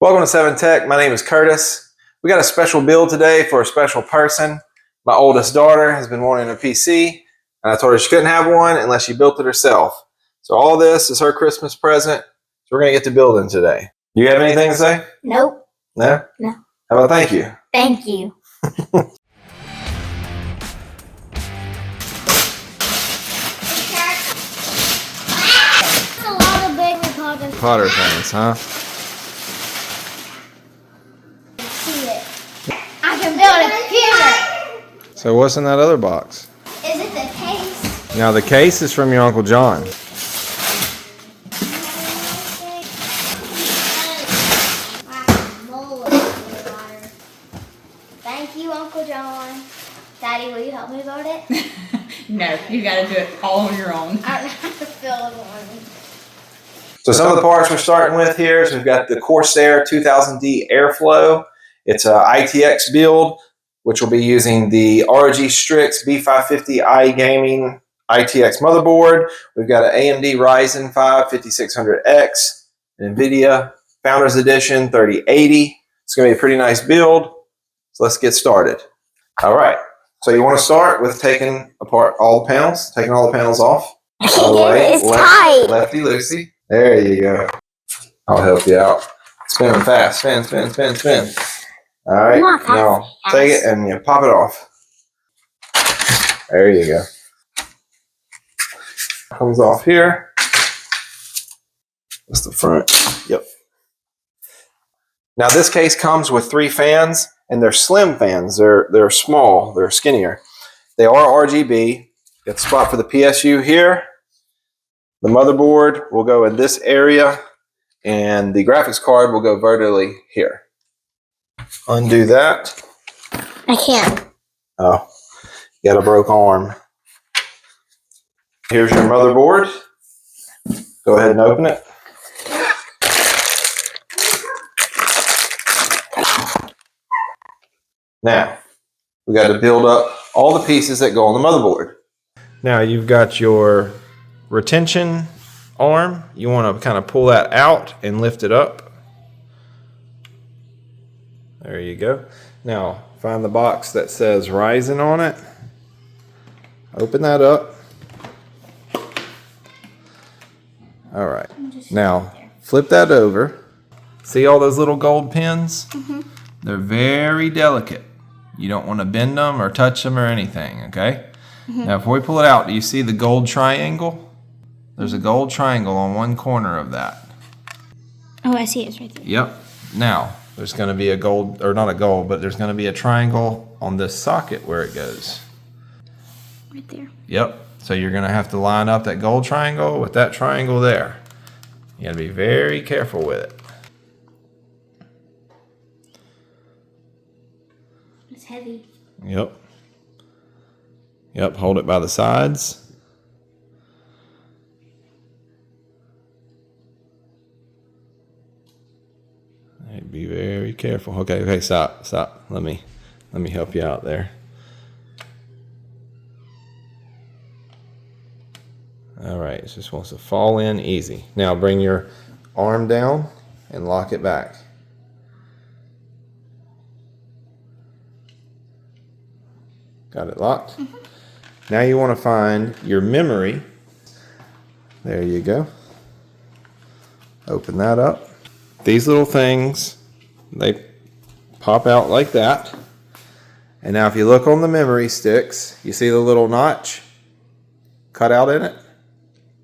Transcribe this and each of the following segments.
Welcome to 7 Tech. My name is Curtis. We got a special build today for a special person. My oldest daughter has been wanting a PC, and I told her she couldn't have one unless she built it herself. So all this is her Christmas present. So we're going to get to building today. Do you have anything to say? Nope. No? No. How about thank you? Thank you. A lot of big Potter things, huh? I can build a computer. So what's in that other box? Is it the case? Now the case is from your Uncle John. Thank you, Uncle John. Daddy, will you help me build it? No, you got to do it all on your own. I don't have to build one. So some of the parts we're starting with here is we've got the Corsair 2000D Airflow. It's a ITX build, which will be using the ROG Strix B550i Gaming ITX motherboard. We've got an AMD Ryzen 5 5600X, Nvidia Founders Edition 3080. It's going to be a pretty nice build. So let's get started. All right. So you want to start with taking apart all the panels, taking all the panels off. All the way, It's tight. lefty loosey. There you go. I'll help you out. Spin them fast. Spin, spin, spin, spin. All right. Now take it and you pop it off. There you go. Comes off here. That's the front. Yep. Now this case comes with 3 fans, and they're slim fans. They're small. They're skinnier. They are RGB. Got the spot for the PSU here. The motherboard will go in this area, and the graphics card will go vertically here. Undo that. I can't. Oh, you got a broke arm. Here's your motherboard. Go ahead and open it. Now, we got to build up all the pieces that go on the motherboard. Now you've got your retention arm. You want to kind of pull that out and lift it up. There you go. Now find the box that says Ryzen on it. Open that up. All right. Now flip that over. See all those little gold pins? Mm-hmm. They're very delicate. You don't want to bend them or touch them or anything, okay? Mm-hmm. Now, if we pull it out, do you see the gold triangle? There's a gold triangle on one corner of that. Oh, I see it. It's right there. Yep. Now, there's going to be a gold, or not a gold, but there's going to be a triangle on this socket where it goes. Right there. Yep. So you're going to have to line up that gold triangle with that triangle there. You got to be very careful with it. It's heavy. Yep. Yep, hold it by the sides. Right, be very careful. Okay, stop. Let me help you out there. All right, it just wants to fall in easy. Now bring your arm down and lock it back. Got it locked? Mm-hmm. Now you want to find your memory. There you go. Open that up. These little things, they pop out like that. And now if you look on the memory sticks, you see the little notch cut out in it?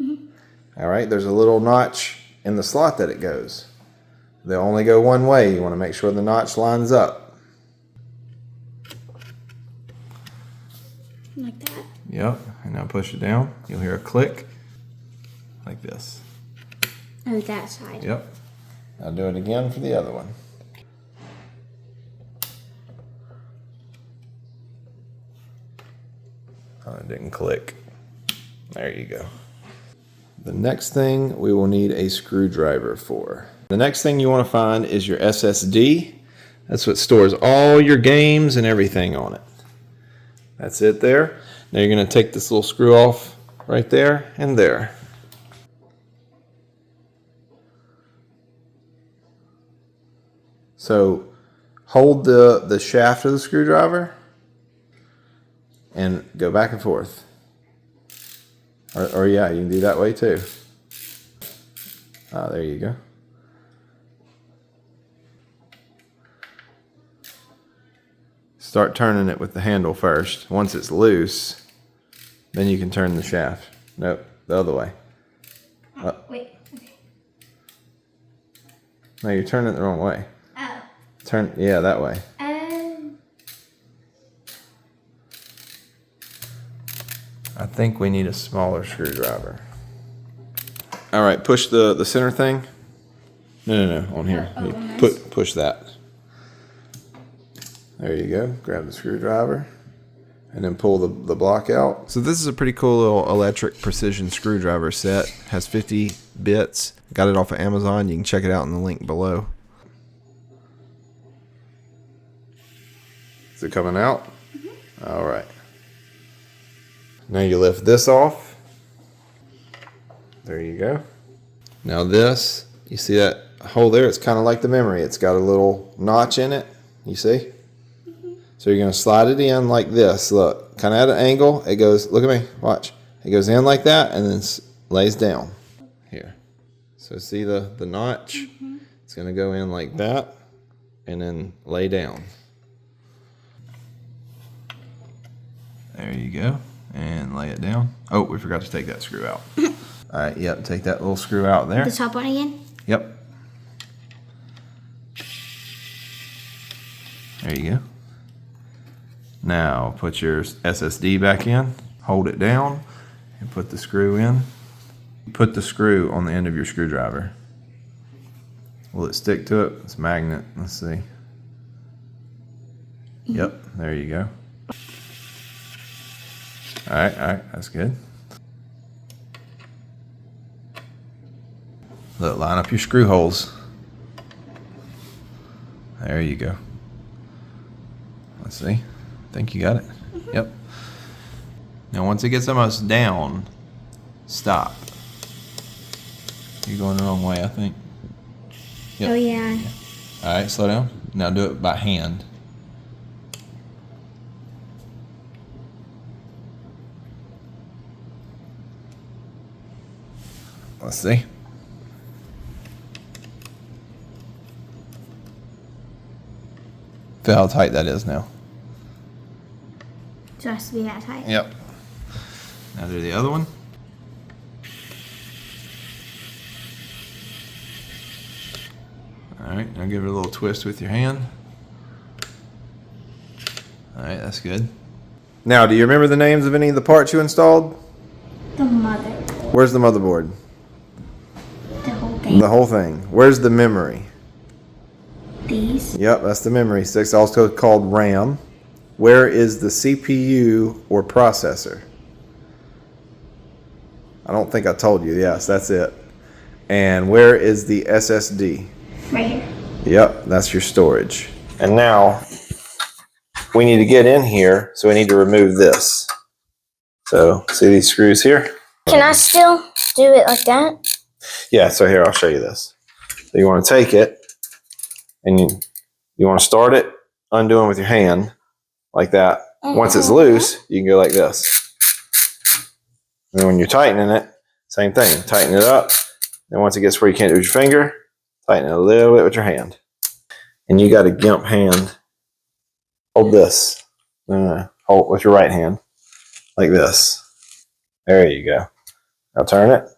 Mm-hmm. All right, there's a little notch in the slot that it goes. They'll only go one way. You want to make sure the notch lines up. Like that? Yep, and now push it down. You'll hear a click like this. Oh, that side. Yep. I'll do it again for the other one. Oh, it didn't click. There you go. The next thing we will need a screwdriver for. The next thing you want to find is your SSD. That's what stores all your games and everything on it. That's it there. Now you're going to take this little screw off right there and there. So hold the shaft of the screwdriver and go back and forth. Or yeah, you can do that way too. There you go. Start turning it with the handle first. Once it's loose, then you can turn the shaft. Nope, the other way. Wait. Okay. No, you're turning it the wrong way. Oh. Turn, yeah, that way. I think we need a smaller screwdriver. All right, push the center thing. No, on here. Push that. There you go. Grab the screwdriver and then pull the block out. So this is a pretty cool little electric precision screwdriver set. Has 50 bits. Got it off of Amazon. You can check it out in the link below. Is it coming out? Mm-hmm. All right. Now you lift this off. There you go. Now this, you see that hole there? It's kind of like the memory. It's got a little notch in it. You see? So you're going to slide it in like this. Look, kind of at an angle. It goes, look at me, watch. It goes in like that and then lays down. Here. So see the notch? Mm-hmm. It's going to go in like that and then lay down. There you go. And lay it down. Oh, we forgot to take that screw out. All right, yep, take that little screw out there. The top one again? Yep. There you go. Now put your SSD back in, hold it down, and put the screw in. Put the screw on the end of your screwdriver. Will it stick to it? It's a magnet. Let's see. Yep, there you go. All right, that's good. Look, line up your screw holes. There you go. Let's see. I think you got it. Mm-hmm. Yep. Now once it gets almost down, stop. You're going the wrong way, I think. Yep. Oh yeah. All right, slow down. Now do it by hand. Let's see. Feel how tight that is now. So it has to be that tight? Yep. Now do the other one. All right, now give it a little twist with your hand. All right, that's good. Now, do you remember the names of any of the parts you installed? The motherboard. Where's the motherboard? The whole thing. The whole thing. Where's the memory? These. Yep, that's the memory stick, also called RAM. Where is the CPU or processor? I don't think I told you. Yes, that's it. And where is the SSD? Right here. Yep, that's your storage. And now we need to get in here, so we need to remove this. So see these screws here? Can I still do it like that? Yeah, so here, I'll show you this. So you want to take it and you want to start it undoing with your hand like that. Once it's loose, you can go like this. And when you're tightening it, same thing. Tighten it up. And once it gets where you can't do it with your finger, tighten it a little bit with your hand. And you got a gimp hand. Hold this. Hold with your right hand. Like this. There you go. Now turn it.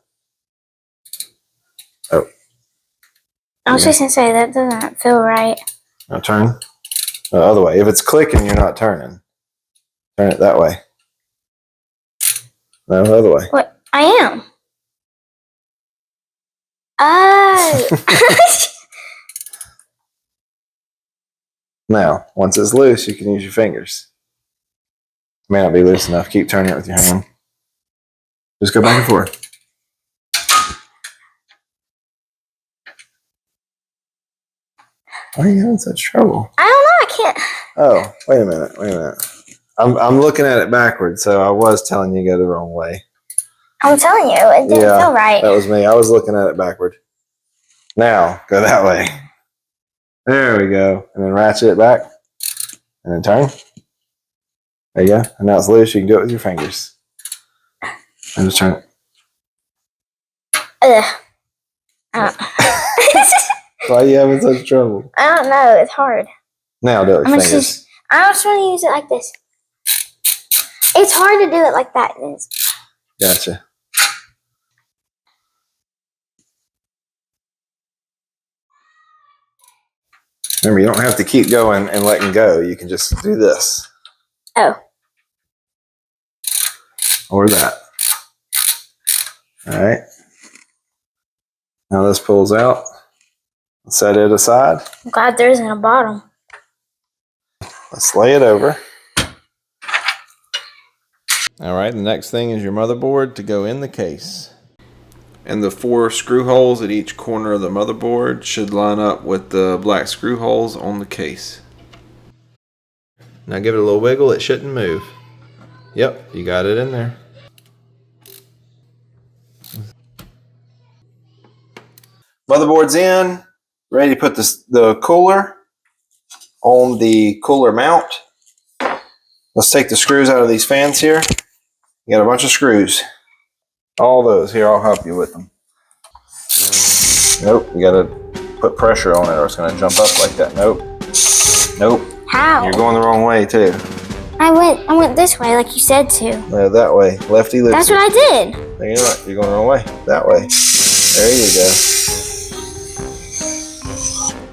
Oh. I was just going to say, that doesn't feel right. Now turn the other way. If it's clicking, you're not turning. Turn it that way. No, the other way. What? I am. Oh. Now, once it's loose, you can use your fingers. It may not be loose enough. Keep turning it with your hand. Just go back and forth. Why are you having such trouble? I don't know. I can't. Oh, wait a minute. I'm looking at it backwards, so I was telling you to go the wrong way. I'm telling you, it didn't feel right. That was me. I was looking at it backward. Now, go that way. There we go. And then ratchet it back. And then turn. There you go. And now it's loose. You can do it with your fingers. And just turn it. Why are you having such trouble? I don't know. It's hard. Now do it with your fingers. I was trying to use it like this. It's hard to do it like that. Gotcha. Remember, you don't have to keep going and letting go. You can just do this. Oh. Or that. All right. Now this pulls out. Set it aside. I'm glad there isn't a bottom. Let's lay it over. All right, the next thing is your motherboard to go in the case. And the 4 screw holes at each corner of the motherboard should line up with the black screw holes on the case. Now give it a little wiggle, it shouldn't move. Yep, you got it in there. Motherboard's in, ready to put the cooler on the cooler mount. Let's take the screws out of these fans here. You got a bunch of screws. All those. Here, I'll help you with them. Nope, you gotta put pressure on it or it's gonna jump up like that. Nope. Nope. How? You're going the wrong way too. I went this way like you said to. No, that way. Lefty loopy. That's what I did. You're right. You're going the wrong way. That way. There you go.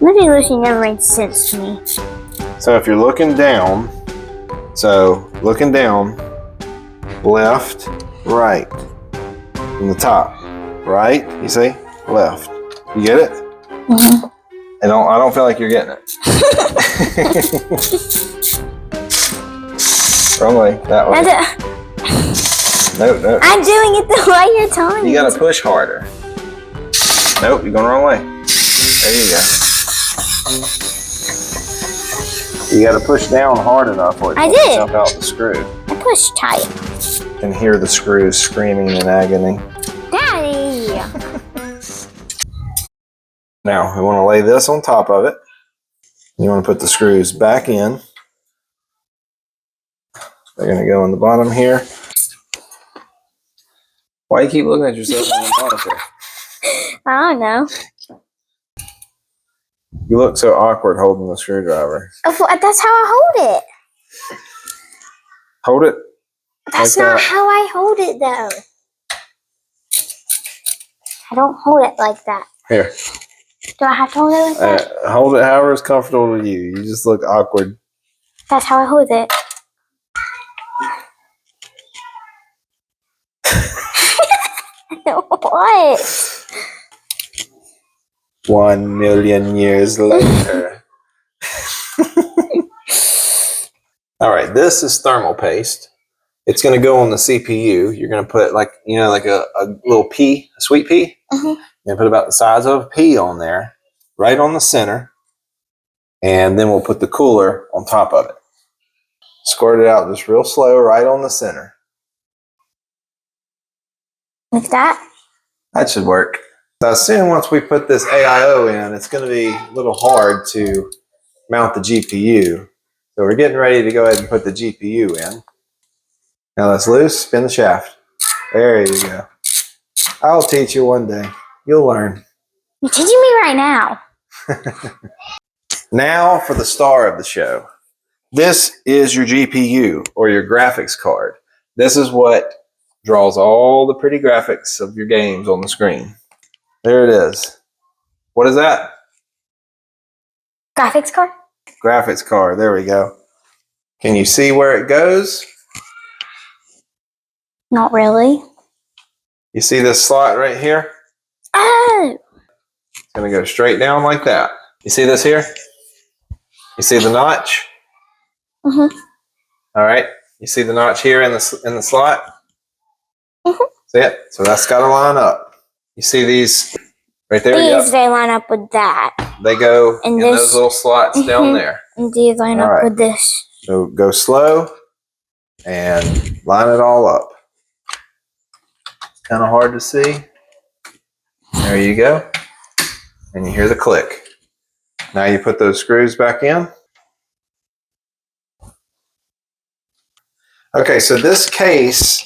Lefty loopy never made sense to me. So if you're looking down, left, right, from the top, right, you see, left. You get it? Mm-hmm. I don't feel like you're getting it. Wrong way, that way. Nope. I'm doing it the way you're telling me. You gotta push harder. Nope, you're going the wrong way. There you go. You gotta push down hard enough for it to jump out the screw. I pushed tight. You can hear the screws screaming in agony. Daddy! Now, we want to lay this on top of it. You want to put the screws back in. They're going to go in the bottom here. Why do you keep looking at yourself on the monitor? I don't know. You look so awkward holding the screwdriver. That's how I hold it. Hold it. That's like not that. how I hold it, though. I don't hold it like that. Here. Do I have to hold it like that? Hold it however is comfortable with you. You just look awkward. That's how I hold it. What? 1 million years later. All right, this is thermal paste. It's going to go on the CPU. You're going to put like a little pea, a sweet pea. Mm-hmm. And put about the size of a pea on there, right on the center. And then we'll put the cooler on top of it. Squirt it out just real slow, right on the center. Like that? That should work. So I assume once we put this AIO in, it's going to be a little hard to mount the GPU. So we're getting ready to go ahead and put the GPU in. Now that's loose, spin the shaft. There you go. I'll teach you one day. You'll learn. You're teaching me right now. Now for the star of the show. This is your GPU or your graphics card. This is what draws all the pretty graphics of your games on the screen. There it is. What is that? Graphics card? Graphics card. There we go. Can you see where it goes? Not really. You see this slot right here? Oh! It's going to go straight down like that. You see this here? You see the notch? Mm-hmm. All right. You see the notch here in the slot? Mm-hmm. See it? So that's got to line up. You see these right there? These, they line up with that. They go And in those little slots down there. And these line up with this. So go slow and line it all up. It's kind of hard to see. There you go. And you hear the click. Now you put those screws back in. Okay, so this case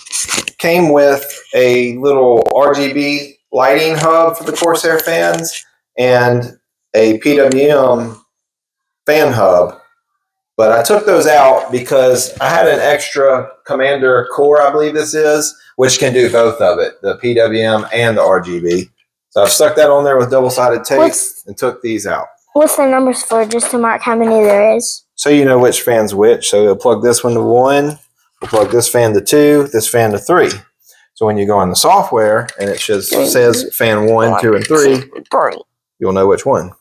came with a little RGB lighting hub for the Corsair fans and a PWM fan hub. But I took those out because I had an extra Commander core, I believe this is, which can do both of it, the PWM and the RGB. So I've stuck that on there with double-sided tape and took these out. What's the numbers for, just to mark how many there is? So you know which fan's which. So you'll plug this one to 1, we'll plug this fan to 2, this fan to 3. So when you go in the software and it just says fan 1, 2, and 3, you'll know which one.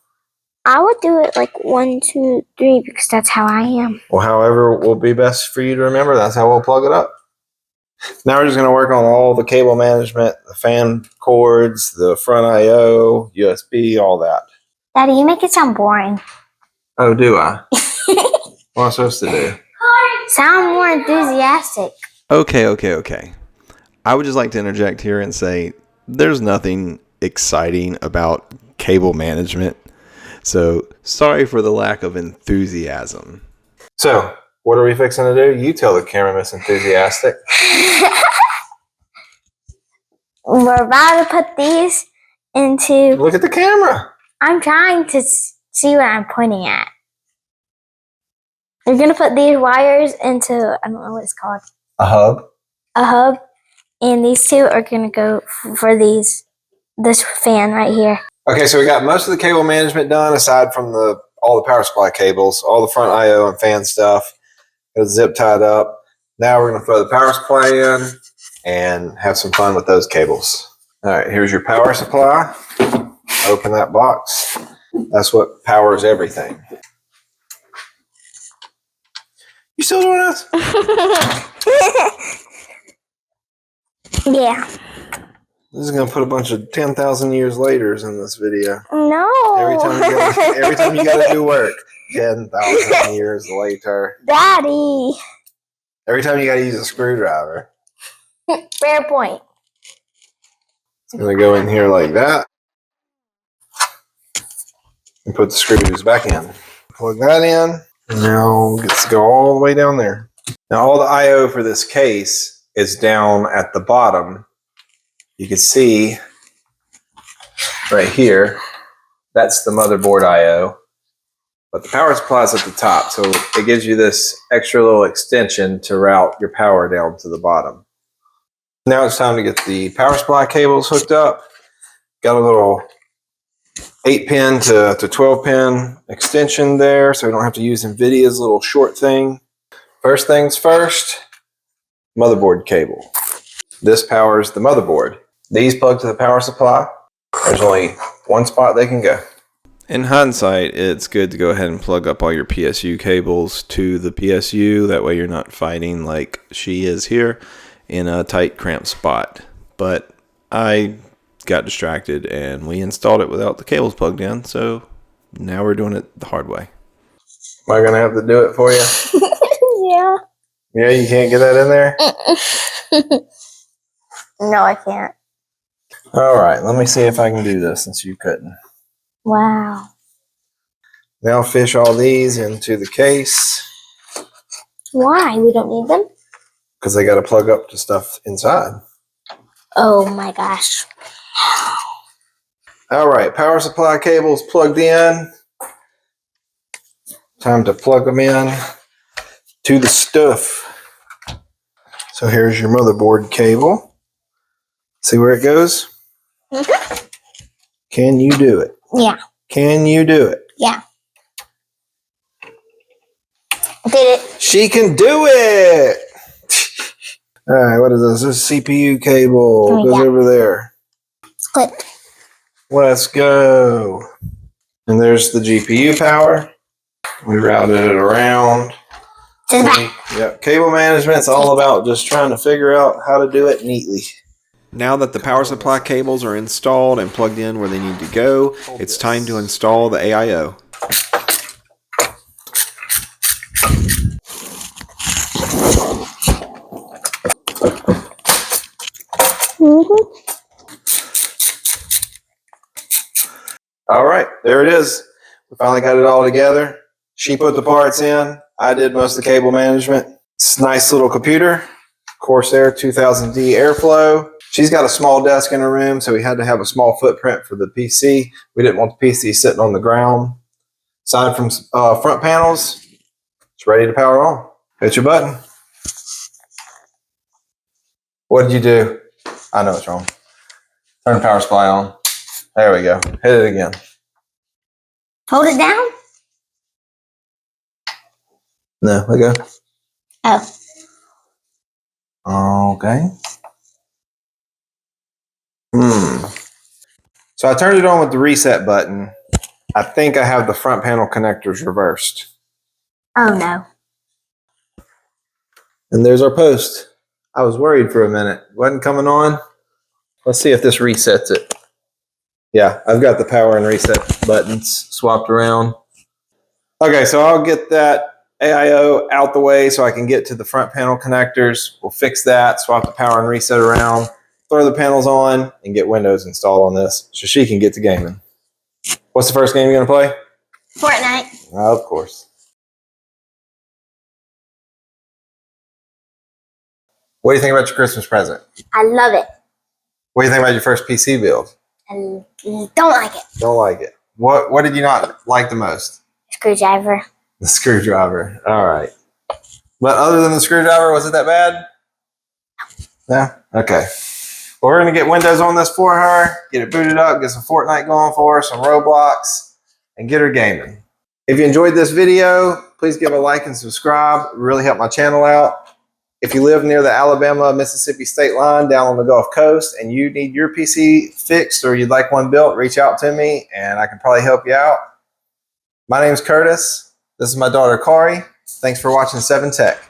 I would do it like 1, 2, 3 because that's how I am. Well, however will be best for you to remember, that's how we'll plug it up. Now we're just going to work on all the cable management, the fan cords, the front I/O, USB, all that. Daddy, you make it sound boring. Oh, do I? What am I supposed to do? Sound more enthusiastic. Okay. I would just like to interject here and say there's nothing exciting about cable management. So sorry for the lack of enthusiasm. So, what are we fixing to do? You tell the camera, Miss Enthusiastic. We're about to put these into... Look at the camera. I'm trying to see what I'm pointing at. We're going to put these wires into, I don't know what it's called. A hub. A hub. And these two are going to go for this fan right here. Okay, so we got most of the cable management done aside from all the power supply cables, all the front I/O and fan stuff. It's zip tied up. Now we're going to throw the power supply in and have some fun with those cables. All right, here's your power supply. Open that box. That's what powers everything. You still doing this? Yeah. This is going to put a bunch of 10,000 years laters in this video. No. Every time you got to do work, 10,000 years later. Daddy. Every time you got to use a screwdriver. Fair point. It's going to go in here like that. And put the screws back in. Plug that in. And now let's go all the way down there. Now all the I/O for this case is down at the bottom. You can see right here, that's the motherboard I/O. But the power supply is at the top, so it gives you this extra little extension to route your power down to the bottom. Now it's time to get the power supply cables hooked up. Got a little 8-pin to 12-pin extension there, so we don't have to use Nvidia's little short thing. First things first, motherboard cable. This powers the motherboard. These plug to the power supply. There's only one spot they can go. In hindsight, it's good to go ahead and plug up all your PSU cables to the PSU. That way you're not fighting like she is here in a tight, cramped spot. But I got distracted and we installed it without the cables plugged in. So now we're doing it the hard way. Am I going to have to do it for you? Yeah. Yeah, you can't get that in there? No, I can't. All right, let me see if I can do this since you couldn't. Wow. Now fish all these into the case. Why? We don't need them? Because they got to plug up to stuff inside. Oh my gosh. All right, power supply cables plugged in. Time to plug them in to the stuff. So here's your motherboard cable. See where it goes? Mm-hmm. Can you do it? Yeah. Can you do it? Yeah. Did it. She can do it! All right, what is this? This is CPU cable. Oh, Goes yeah. over there. It's clipped. Let's go. And there's the GPU power. We routed it around. To the back. Yep, cable management's all about just trying to figure out how to do it neatly. Now that the power supply cables are installed and plugged in where they need to go, it's time to install the AIO. All right, there it is. We finally got it all together. She put the parts in. I did most of the cable management. It's a nice little computer. Corsair 2000D Airflow. She's got a small desk in her room, so we had to have a small footprint for the PC. We didn't want the PC sitting on the ground. Aside from front panels, it's ready to power on. Hit your button. What did you do? I know what's wrong. Turn the power supply on. There we go. Hit it again. Hold it down? No, let go. Oh. Okay. So I turned it on with the reset button. I think I have the front panel connectors reversed. Oh no. And there's our post. I was worried for a minute. Wasn't coming on. Let's see if this resets it. Yeah, I've got the power and reset buttons swapped around. Okay, so I'll get that AIO out the way so I can get to the front panel connectors. We'll fix that, swap the power and reset around, throw the panels on, and get Windows installed on this so she can get to gaming. What's the first game you're going to play? Fortnite. Of course. What do you think about your Christmas present? I love it. What do you think about your first PC build? I don't like it. Don't like it. What did you not like the most? Screwdriver. The screwdriver. All right. But other than the screwdriver, was it that bad? Yeah? Okay. Well, we're going to get Windows on this for her, get it booted up, get some Fortnite going for her, some Roblox, and get her gaming. If you enjoyed this video, please give a like and subscribe. It really help my channel out. If you live near the Alabama-Mississippi state line down on the Gulf Coast and you need your PC fixed or you'd like one built, reach out to me and I can probably help you out. My name's Curtis. This is my daughter, Kari. Thanks for watching 7 Tech.